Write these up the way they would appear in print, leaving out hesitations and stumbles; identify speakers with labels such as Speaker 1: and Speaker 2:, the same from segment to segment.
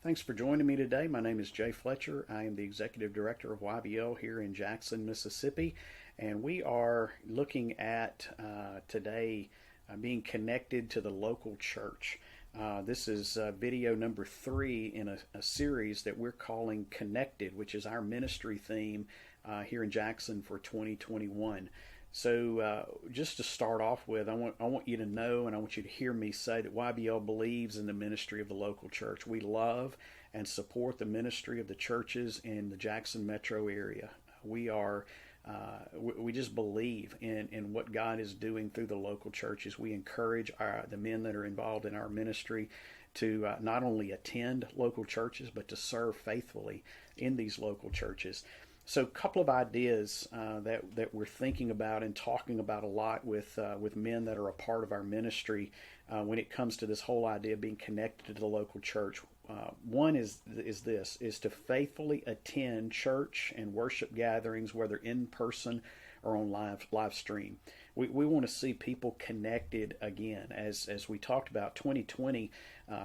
Speaker 1: Thanks for joining me today. My name is Jay Fletcher. I am the Executive Director of YBL here in Jackson, Mississippi, and we are looking at today being connected to the local church. This is video number 3 in a series that we're calling Connected, which is our ministry theme here in Jackson for 2021. So just to start off with, I want you to know, and I want you to hear me say that YBL believes in the ministry of the local church. We love and support the ministry of the churches in the Jackson metro area. We just believe in what God is doing through the local churches. We encourage the men that are involved in our ministry to not only attend local churches, but to serve faithfully in these local churches. So a couple of ideas that we're thinking about and talking about a lot with men that are a part of our ministry when it comes to this whole idea of being connected to the local church. One is to faithfully attend church and worship gatherings, whether in person or on live stream. We want to see people connected again. As we talked about, 2020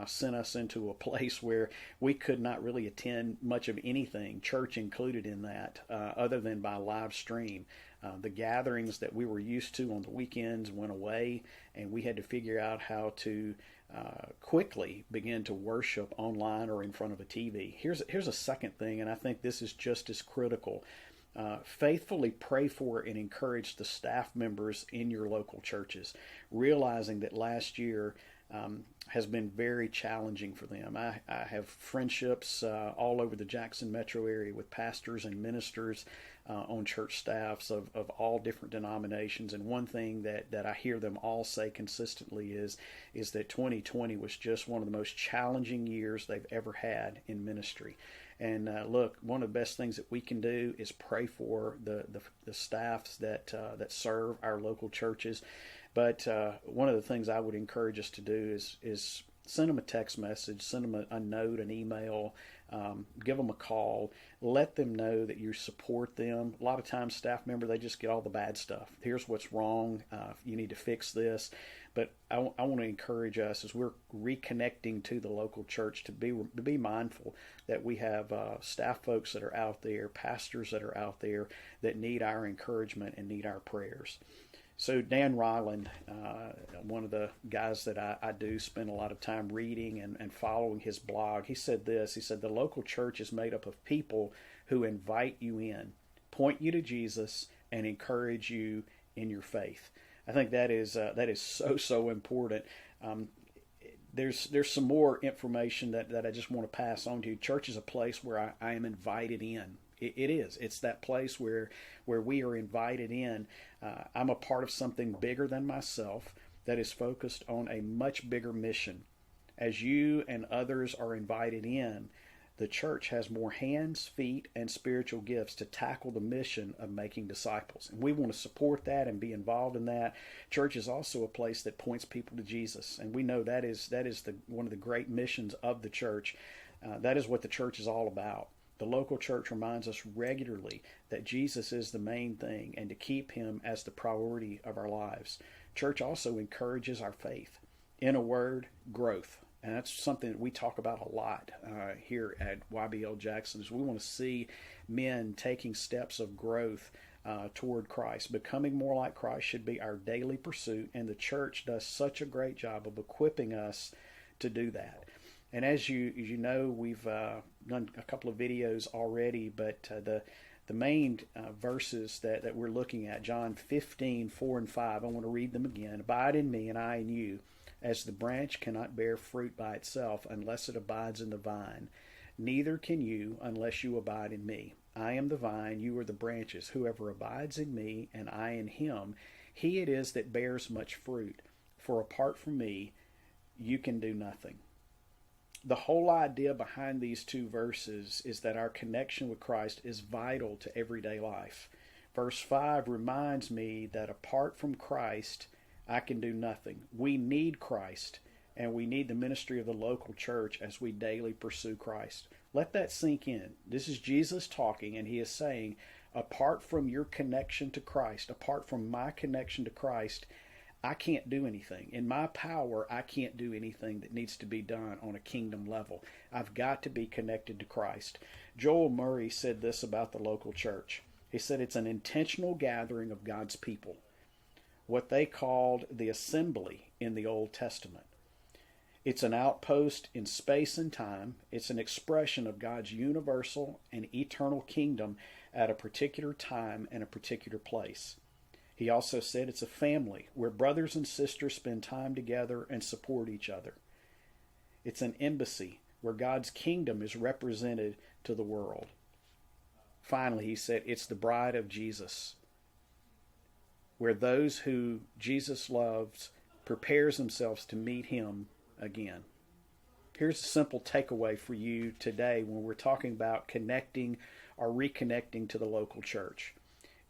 Speaker 1: sent us into a place where we could not really attend much of anything, church included in that, other than by live stream. The gatherings that we were used to on the weekends went away, and we had to figure out how to quickly begin to worship online or in front of a TV. Here's a second thing, and I think this is just as critical. Faithfully pray for and encourage the staff members in your local churches, realizing that last year has been very challenging for them. I have friendships all over the Jackson metro area with pastors and ministers on church staffs of all different denominations, and one thing that I hear them all say consistently is that 2020 was just one of the most challenging years they've ever had in ministry. And look, one of the best things that we can do is pray for the staffs that serve our local churches. But one of the things I would encourage us to do is send them a text message, send them a note, an email, give them a call, let them know that you support them. A lot of times staff members, they just get all the bad stuff. Here's what's wrong. You need to fix this. But I want to encourage us as we're reconnecting to the local church to be mindful that we have staff folks that are out there, pastors that are out there that need our encouragement and need our prayers. So Dan Ryland, one of the guys that I do spend a lot of time reading and following his blog, he said this. He said, the local church is made up of people who invite you in, point you to Jesus, and encourage you in your faith. I think that is so important. There's some more information that I just want to pass on to you. Church is a place where I am invited in. It is. It's that place where we are invited in. I'm a part of something bigger than myself that is focused on a much bigger mission. As you and others are invited in, the church has more hands, feet, and spiritual gifts to tackle the mission of making disciples. And we want to support that and be involved in that. Church is also a place that points people to Jesus. And we know that is one of the great missions of the church. That is what the church is all about. The local church reminds us regularly that Jesus is the main thing and to keep him as the priority of our lives. Church also encourages our faith. In a word, growth. And that's something that we talk about a lot here at YBL Jackson, is we want to see men taking steps of growth toward Christ. Becoming more like Christ should be our daily pursuit, and the church does such a great job of equipping us to do that. And as you know, we've done a couple of videos already, but the main verses that we're looking at, John 15, 4 and 5, I want to read them again. Abide in me and I in you, as the branch cannot bear fruit by itself unless it abides in the vine. Neither can you unless you abide in me. I am the vine, you are the branches. Whoever abides in me and I in him, he it is that bears much fruit. For apart from me, you can do nothing. The whole idea behind these two verses is that our connection with Christ is vital to everyday life. Verse 5 reminds me that apart from Christ, I can do nothing. We need Christ, and we need the ministry of the local church as we daily pursue Christ. Let that sink in. This is Jesus talking, and he is saying, apart from your connection to Christ, apart from my connection to Christ, I can't do anything. In my power, I can't do anything that needs to be done on a kingdom level. I've got to be connected to Christ. Joel Murray said this about the local church. He said it's an intentional gathering of God's people, what they called the assembly in the Old Testament. It's an outpost in space and time. It's an expression of God's universal and eternal kingdom at a particular time and a particular place. He also said it's a family where brothers and sisters spend time together and support each other. It's an embassy where God's kingdom is represented to the world. Finally, he said it's the bride of Jesus, where those who Jesus loves prepares themselves to meet him again. Here's a simple takeaway for you today when we're talking about connecting or reconnecting to the local church.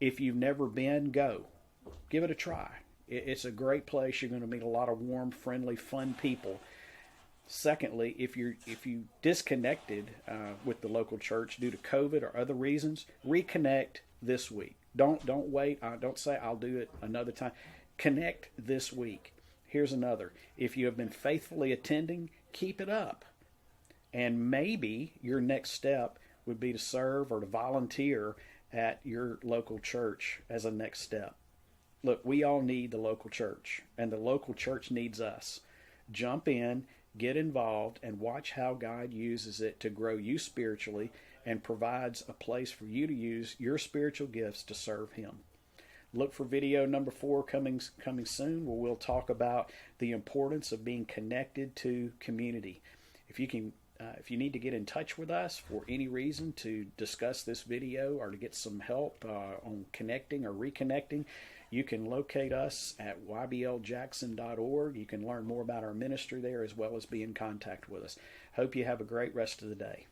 Speaker 1: If you've never been, go. Give it a try. It's a great place. You're going to meet a lot of warm, friendly, fun people. Secondly, if you disconnected with the local church due to COVID or other reasons, reconnect this week. Don't wait. Don't say I'll do it another time. Connect this week. Here's another. If you have been faithfully attending, keep it up. And maybe your next step would be to serve or to volunteer at your local church as a next step. Look, we all need the local church, and the local church needs us. Jump in, get involved, and watch how God uses it to grow you spiritually and provides a place for you to use your spiritual gifts to serve him. Look for video number 4 coming soon, where we'll talk about the importance of being connected to community. If you need to get in touch with us for any reason to discuss this video or to get some help on connecting or reconnecting, you can locate us at YBLJackson.org. You can learn more about our ministry there as well as be in contact with us. Hope you have a great rest of the day.